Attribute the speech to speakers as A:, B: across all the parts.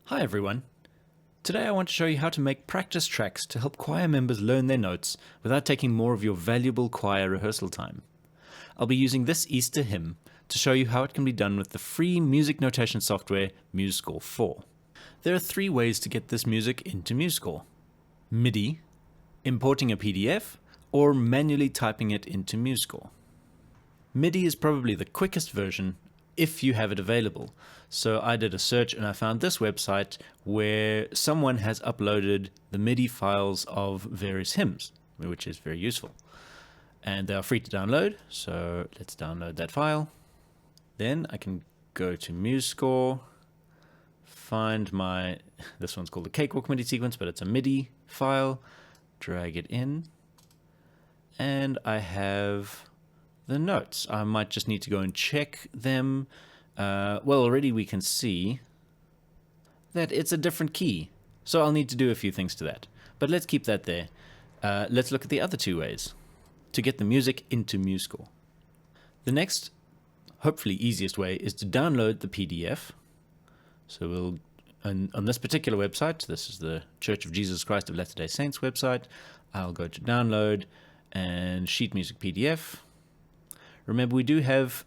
A: Hi everyone. Today I want to show you how to make practice tracks to help choir members learn their notes without taking more of your valuable choir rehearsal time. I'll be using this Easter hymn to show you how it can be done with the free music notation software MuseScore 4. There are 3 ways to get this music into MuseScore: MIDI, importing a PDF, or manually typing it into MuseScore. MIDI is probably the quickest version if you have it available. So I did a search and I found this website where someone has uploaded the MIDI files of various hymns, which is very useful. And they are free to download, so let's download that file. Then I can go to MuseScore, find this one's called the Cakewalk MIDI sequence, but it's a MIDI file, drag it in, and I have the notes. I might just need to go and check them. Well, already we can see that it's a different key, so I'll need to do a few things to that. But let's keep that there. Let's look at the other 2 ways to get the music into MuseScore. The next, hopefully easiest way, is to download the PDF. So we'll, on this particular website, this is the Church of Jesus Christ of Latter-day Saints website, I'll go to download and sheet music PDF. Remember, we do have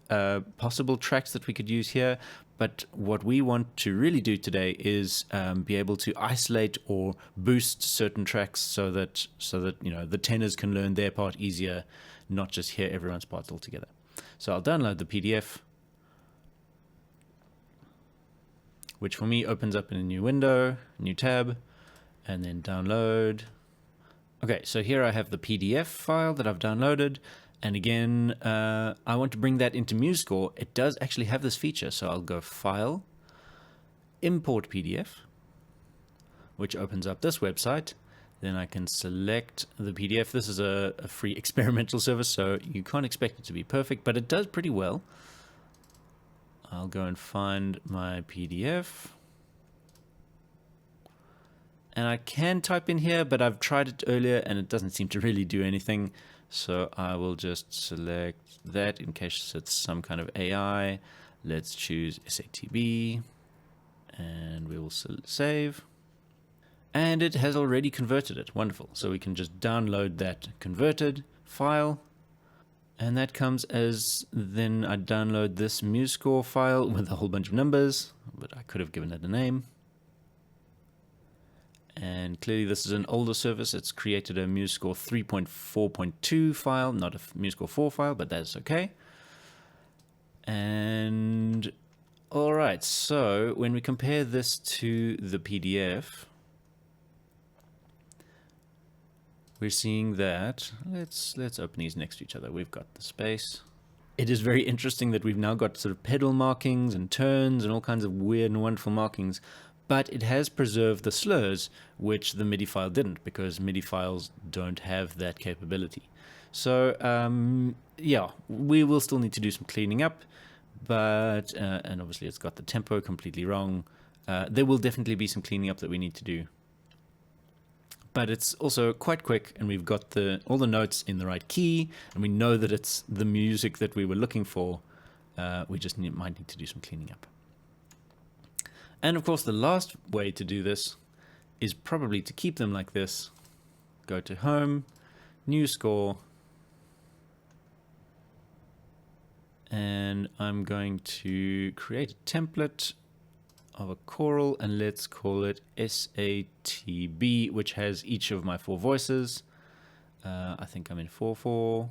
A: possible tracks that we could use here, but what we want to really do today is be able to isolate or boost certain tracks so that the tenors can learn their part easier, not just hear everyone's parts all together. So I'll download the PDF, which for me opens up in a new window, new tab, and then download. Okay, so here I have the PDF file that I've downloaded. And again, I want to bring that into MuseScore. It does actually have this feature, so I'll go File, Import PDF, which opens up this website. Then I can select the PDF. This is a free experimental service, so you can't expect it to be perfect, but it does pretty well. I'll go and find my PDF. And I can type in here, but I've tried it earlier and it doesn't seem to really do anything. So I will just select that in case it's some kind of AI. Let's choose SATB and we will save. And it has already converted it. Wonderful. So we can just download that converted file. And that comes as then I download this MuseScore file with a whole bunch of numbers, but I could have given it a name. And clearly this is an older service. It's created a MuseScore 3.4.2 file, not a MuseScore 4 file, but that's okay. And all right, so when we compare this to the PDF, we're seeing that, let's open these next to each other. We've got the space. It is very interesting that we've now got sort of pedal markings and turns and all kinds of weird and wonderful markings. But it has preserved the slurs, which the MIDI file didn't, because MIDI files don't have that capability. So, yeah, we will still need to do some cleaning up, but, and obviously it's got the tempo completely wrong. There will definitely be some cleaning up that we need to do. But it's also quite quick, and we've got all the notes in the right key, and we know that it's the music that we were looking for. We just might need to do some cleaning up. And of course, the last way to do this is probably to keep them like this. Go to Home, New Score, and I'm going to create a template of a choral, and let's call it SATB, which has each of my 4 voices. I think I'm in 4/4.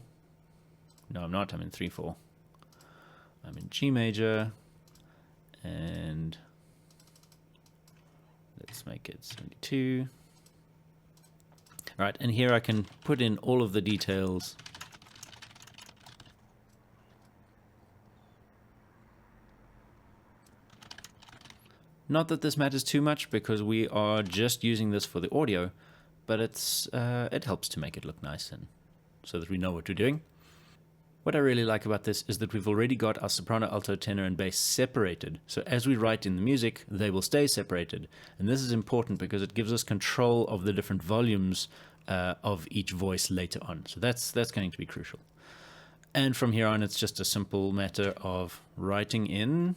A: No, I'm not. I'm in 3/4. I'm in G major, and let's make it 72. All right, and here I can put in all of the details. Not that this matters too much because we are just using this for the audio, but it helps to make it look nice and so that we know what we're doing. What I really like about this is that we've already got our soprano, alto, tenor, and bass separated. So as we write in the music, they will stay separated. And this is important because it gives us control of the different volumes of each voice later on. So that's going to be crucial. And from here on, it's just a simple matter of writing in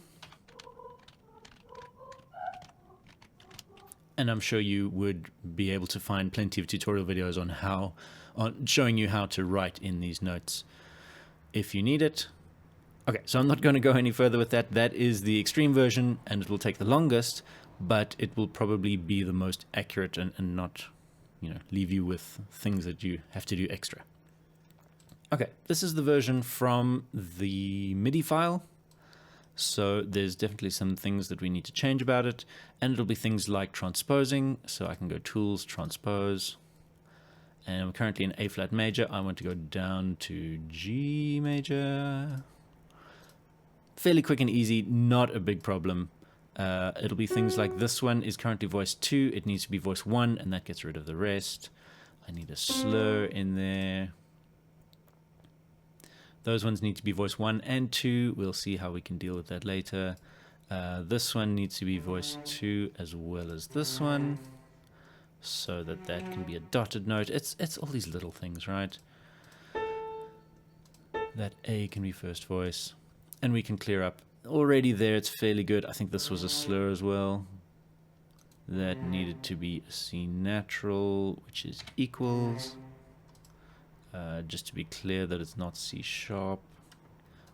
A: And I'm sure you would be able to find plenty of tutorial videos on showing you how to write in these notes if you need it. Okay, so I'm not going to go any further with that. That is the extreme version, and it will take the longest, but it will probably be the most accurate and not, leave you with things that you have to do extra. Okay, this is the version from the MIDI file. So there's definitely some things that we need to change about it, and it'll be things like transposing. So I can go Tools, Transpose, and I'm currently in A flat major. I want to go down to G major. Fairly quick and easy, not a big problem. It'll be things like this one is currently voice 2, it needs to be voice 1, and that gets rid of the rest. I need a slur in there. Those ones need to be voice 1 and 2. We'll see how we can deal with that later. This one needs to be voice 2 as well as this one, so that can be a dotted note. It's all these little things, right? That A can be first voice. And we can clear up. Already there, it's fairly good. I think this was a slur as well. That needed to be a C natural, which is equals. Just to be clear that it's not C sharp.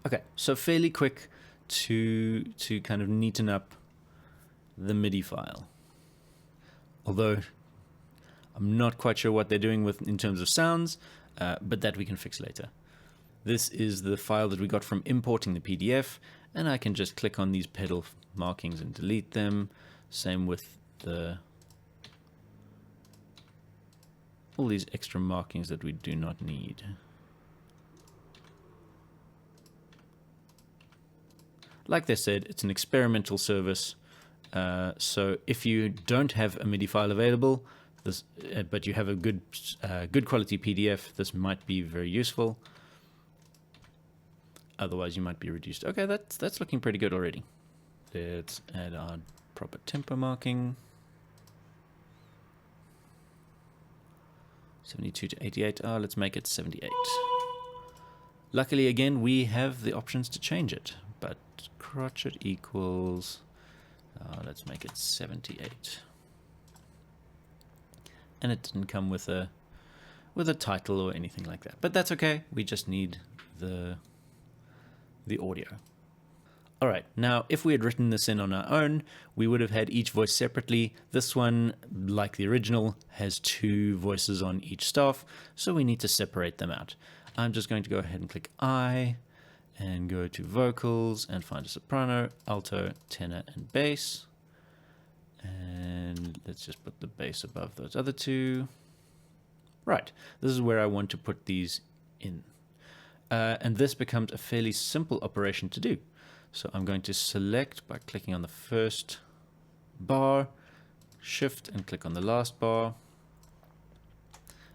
A: Okay, so fairly quick to kind of neaten up the MIDI file. Although I'm not quite sure what they're doing in terms of sounds, but that we can fix later. This is the file that we got from importing the PDF, and I can just click on these pedal markings and delete them. Same with all these extra markings that we do not need. Like they said, it's an experimental service, so if you don't have a MIDI file available, but you have a good quality PDF, this might be very useful. Otherwise, you might be reduced. Okay, that's looking pretty good already. Let's add our proper tempo marking. 72 to 88. Let's make it 78. Luckily, again, we have the options to change it. But crotchet equals. Let's make it 78. And it didn't come with a title or anything like that. But that's okay. We just need the audio. All right, now if we had written this in on our own, we would have had each voice separately. This one, like the original, has 2 voices on each staff, so we need to separate them out. I'm just going to go ahead and click I and go to vocals and find a soprano, alto, tenor, and bass. And let's just put the bass above those other 2. Right, this is where I want to put these in. And this becomes a fairly simple operation to do. So I'm going to select by clicking on the first bar, shift and click on the last bar,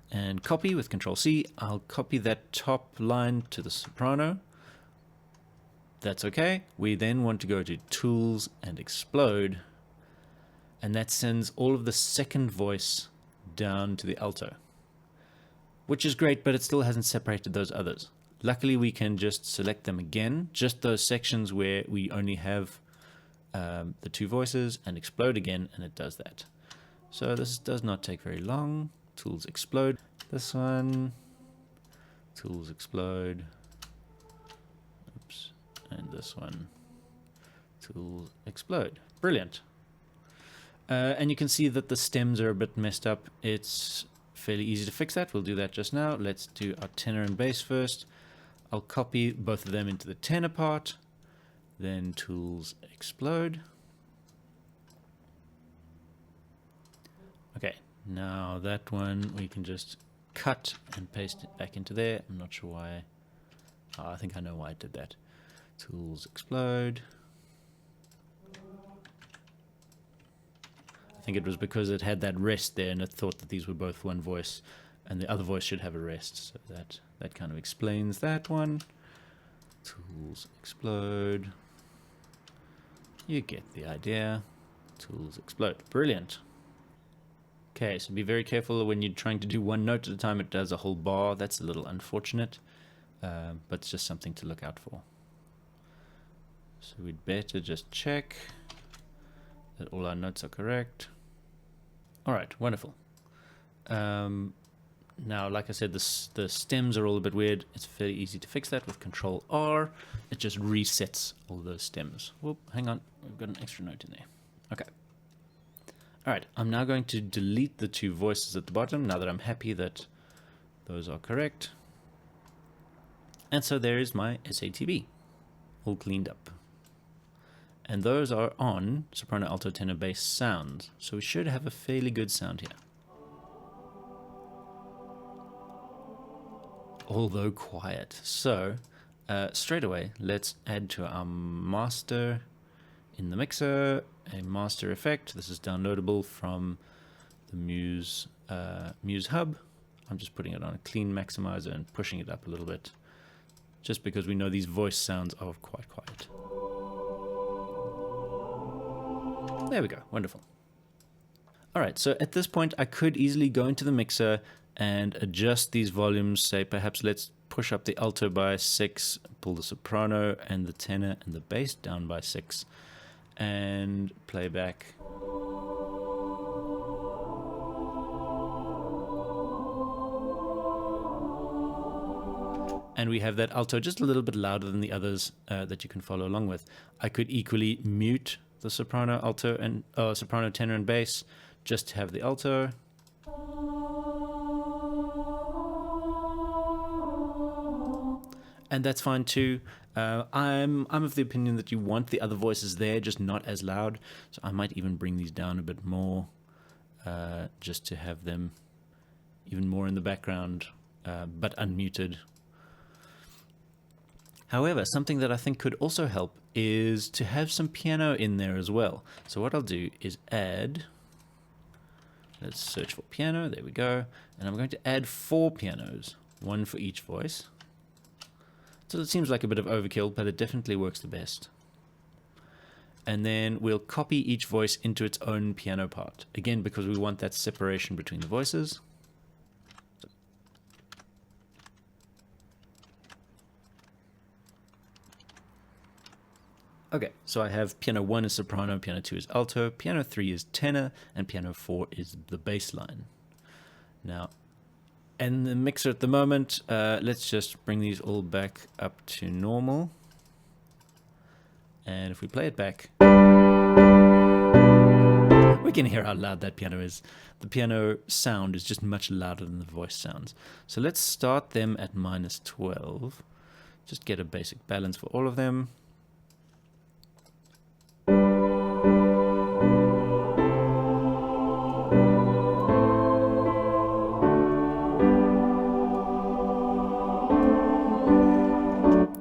A: and copy with Control C. I'll copy that top line to the soprano. That's okay. We then want to go to Tools and Explode, and that sends all of the second voice down to the alto, which is great, but it still hasn't separated those others. Luckily, we can just select them again, just those sections where we only have the 2 voices, and explode again, and it does that. So this does not take very long. Tools explode. This one. Tools explode. Oops. And this one. Tools explode. Brilliant. And you can see that the stems are a bit messed up. It's fairly easy to fix that. We'll do that just now. Let's do our tenor and bass first. I'll copy both of them into the tenor part, then Tools Explode. Okay, now that one we can just cut and paste it back into there. I'm not sure why. I think I know why I did that. Tools Explode. I think it was because it had that rest there and it thought that these were both one voice and the other voice should have a rest, so that kind of explains that one. Tools Explode. You get the idea. Tools Explode. Brilliant. Okay, so be very careful when you're trying to do one note at a time. It does a whole bar. That's a little unfortunate, but it's just something to look out for. So we'd better just check that all our notes are correct. All right, wonderful. Now, like I said, the stems are all a bit weird. It's fairly easy to fix that with Control R. It just resets all those stems. Whoop, hang on, we've got an extra note in there. Okay. All right, I'm now going to delete the two voices at the bottom now that I'm happy that those are correct. And so there is my SATB, all cleaned up. And those are on soprano, alto, tenor, bass sounds. So we should have a fairly good sound here. Although quiet. So straight away, let's add to our master in the mixer a master effect. This is downloadable from the Muse Hub. I'm just putting it on a clean maximizer and pushing it up a little bit, just because we know these voice sounds are quite quiet. There we go, wonderful. All right, so at this point I could easily go into the mixer and adjust these volumes. Say perhaps let's push up the alto by 6, pull the soprano and the tenor and the bass down by 6, and play back. And we have that alto just a little bit louder than the others that you can follow along with. I could equally mute the soprano, alto, and soprano, tenor, and bass, just to have the alto. And that's fine too. I'm of the opinion that you want the other voices there, just not as loud. So I might even bring these down a bit more, just to have them even more in the background, but unmuted. However, something that I think could also help is to have some piano in there as well. So what I'll do is add, let's search for piano, there we go. And I'm going to add 4 pianos, 1 for each voice. So it seems like a bit of overkill, but it definitely works the best. And then we'll copy each voice into its own piano part. Again, because we want that separation between the voices. Okay, so I have piano 1 is soprano, piano 2 is alto, piano 3 is tenor, and piano 4 is the bass line. Now, in the mixer at the moment, let's just bring these all back up to normal. And if we play it back, we can hear how loud that piano is. The piano sound is just much louder than the voice sounds. So let's start them at -12. Just get a basic balance for all of them.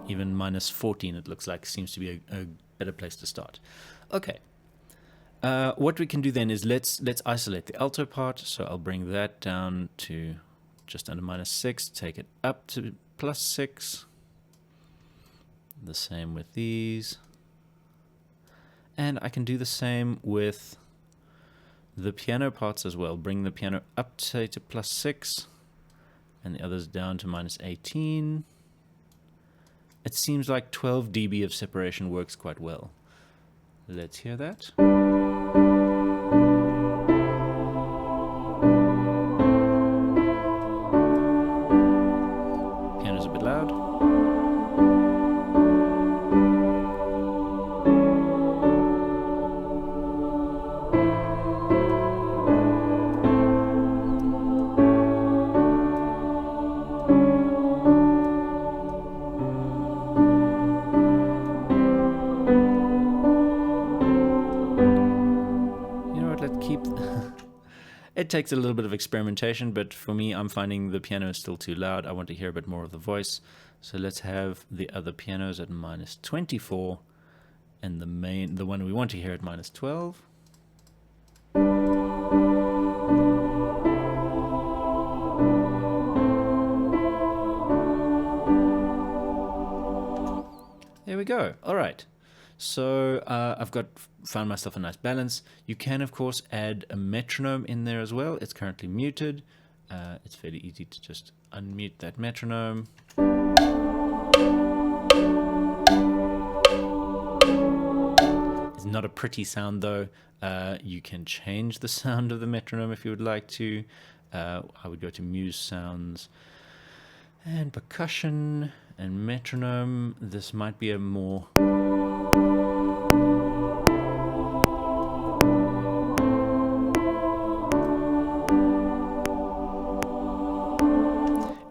A: Even -14, it looks like, seems to be a better place to start. Okay. What we can do then is let's isolate the alto part. So I'll bring that down to just under -6, take it up to +6. The same with these. And I can do the same with the piano parts as well. Bring the piano up, say, to +6, and the others down to -18. It seems like 12 dB of separation works quite well. Let's hear that. Piano's a bit loud. It takes a little bit of experimentation, but for me, I'm finding the piano is still too loud. I want to hear a bit more of the voice. So let's have the other pianos at -24 and the one we want to hear at -12. There we go. All right. So I've found myself a nice balance. You can, of course, add a metronome in there as well. It's currently muted. It's fairly easy to just unmute that metronome. It's Not a pretty sound though. You can change the sound of the metronome if you would like to. I would go to Muse Sounds and Percussion and Metronome. This might be a more...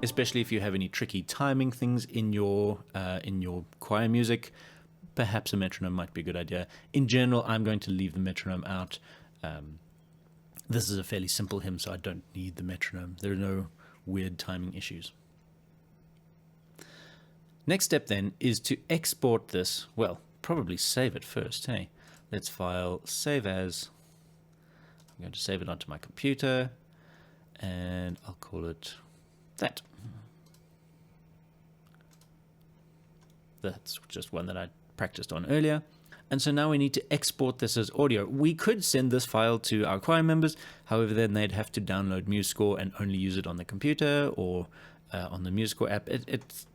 A: especially if you have any tricky timing things in your choir music, perhaps a metronome might be a good idea. In general, I'm going to leave the metronome out. This is a fairly simple hymn, so I don't need the metronome. There are no weird timing issues. Next step then is to export this. Well, probably save it first, hey? Let's file, save as. I'm going to save it onto my computer, and I'll call it that. That's just one that I practiced on earlier. And so now we need to export this as audio. We could send this file to our choir members. However, then they'd have to download MuseScore and only use it on the computer or on the MuseScore app. It's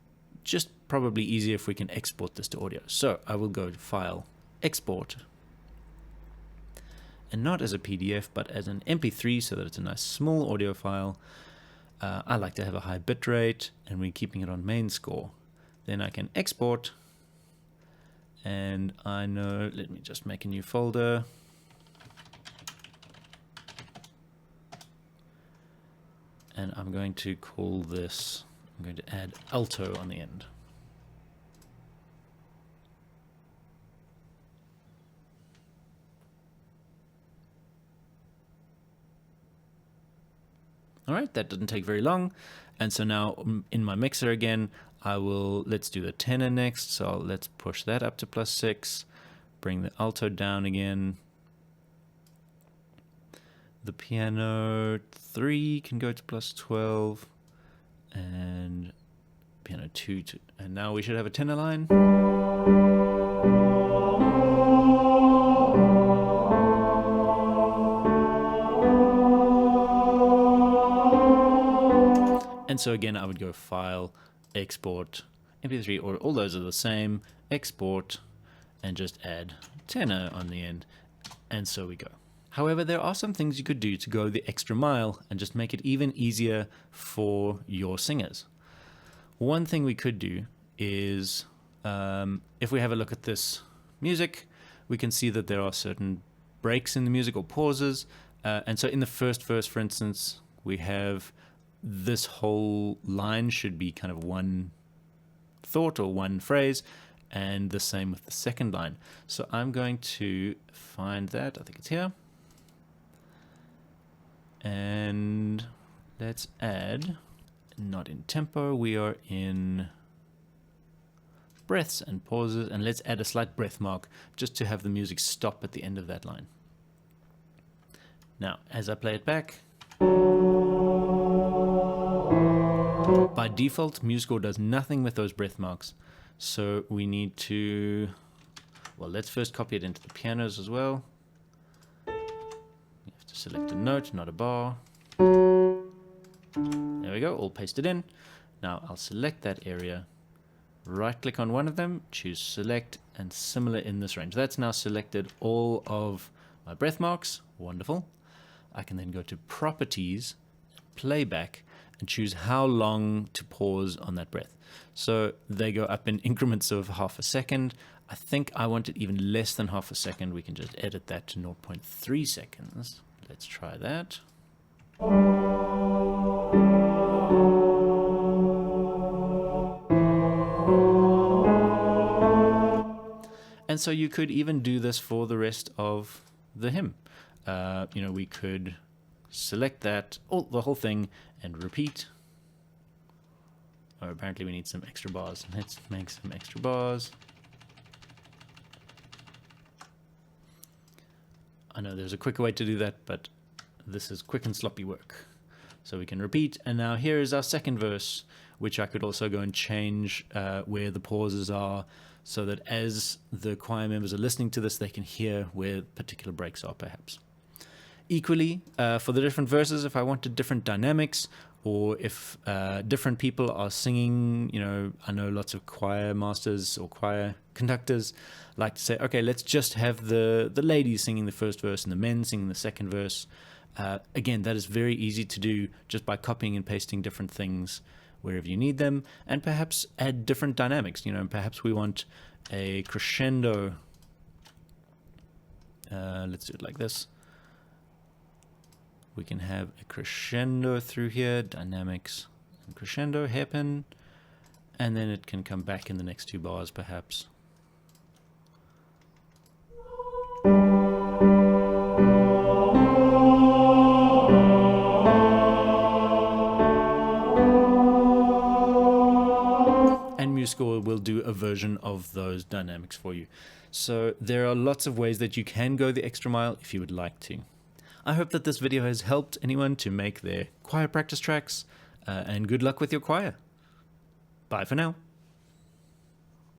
A: just probably easier if we can export this to audio. So I will go to File, Export. And not as a PDF, but as an MP3 so that it's a nice small audio file. I like to have a high bit rate, and we're keeping it on main score. Then I can export, and I know, let me just make a new folder. And I'm going to call this, I'm going to add alto on the end. All right, that didn't take very long. And so now in my mixer again, let's do the tenor next. So let's push that up to +6, bring the alto down again. The piano 3 can go to +12, and piano 2 and now we should have a tenor line. And so again, I would go File, Export, MP3, or all those are the same, Export, and just add tenor on the end, and so we go. However, there are some things you could do to go the extra mile and just make it even easier for your singers. One thing we could do is, if we have a look at this music, we can see that there are certain breaks in the music or pauses, and so in the first verse, for instance, we have this whole line should be kind of one thought or one phrase, and the same with the second line. So I'm going to find that, I think it's here, and let's add, not in tempo, we are in breaths and pauses, and let's add a slight breath mark just to have the music stop at the end of that line. Now as I play it back, by default, MuseScore does nothing with those breath marks. So we need to, well, let's first copy it into the pianos as well. You have to select a note, not a bar. There we go, all pasted in. Now I'll select that area, right click on one of them, choose select, and similar in this range. That's now selected all of my breath marks. Wonderful. I can then go to Properties, Playback, and choose how long to pause on that breath. So they go up in increments of ½ a second. I think I want it even less than ½ a second. We can just edit that to 0.3 seconds. Let's try that. And so you could even do this for the rest of the hymn. We could select that, the whole thing, and repeat. Oh, apparently we need some extra bars. Let's make some extra bars. I know there's a quicker way to do that, but this is quick and sloppy work. So we can repeat, and now here is our second verse, which I could also go and change where the pauses are, so that as the choir members are listening to this, they can hear where particular breaks are, perhaps. Equally, for the different verses, if I wanted different dynamics, or if different people are singing, I know lots of choir masters or choir conductors like to say, okay, let's just have the ladies singing the first verse and the men singing the second verse. Again, that is very easy to do just by copying and pasting different things wherever you need them, and perhaps add different dynamics. Perhaps we want a crescendo. Let's do it like this. We can have a crescendo through here, dynamics, and crescendo, hairpin, and then it can come back in the next 2 bars perhaps. And MuseScore will do a version of those dynamics for you. So there are lots of ways that you can go the extra mile if you would like to. I hope that this video has helped anyone to make their choir practice tracks, and good luck with your choir. Bye for now.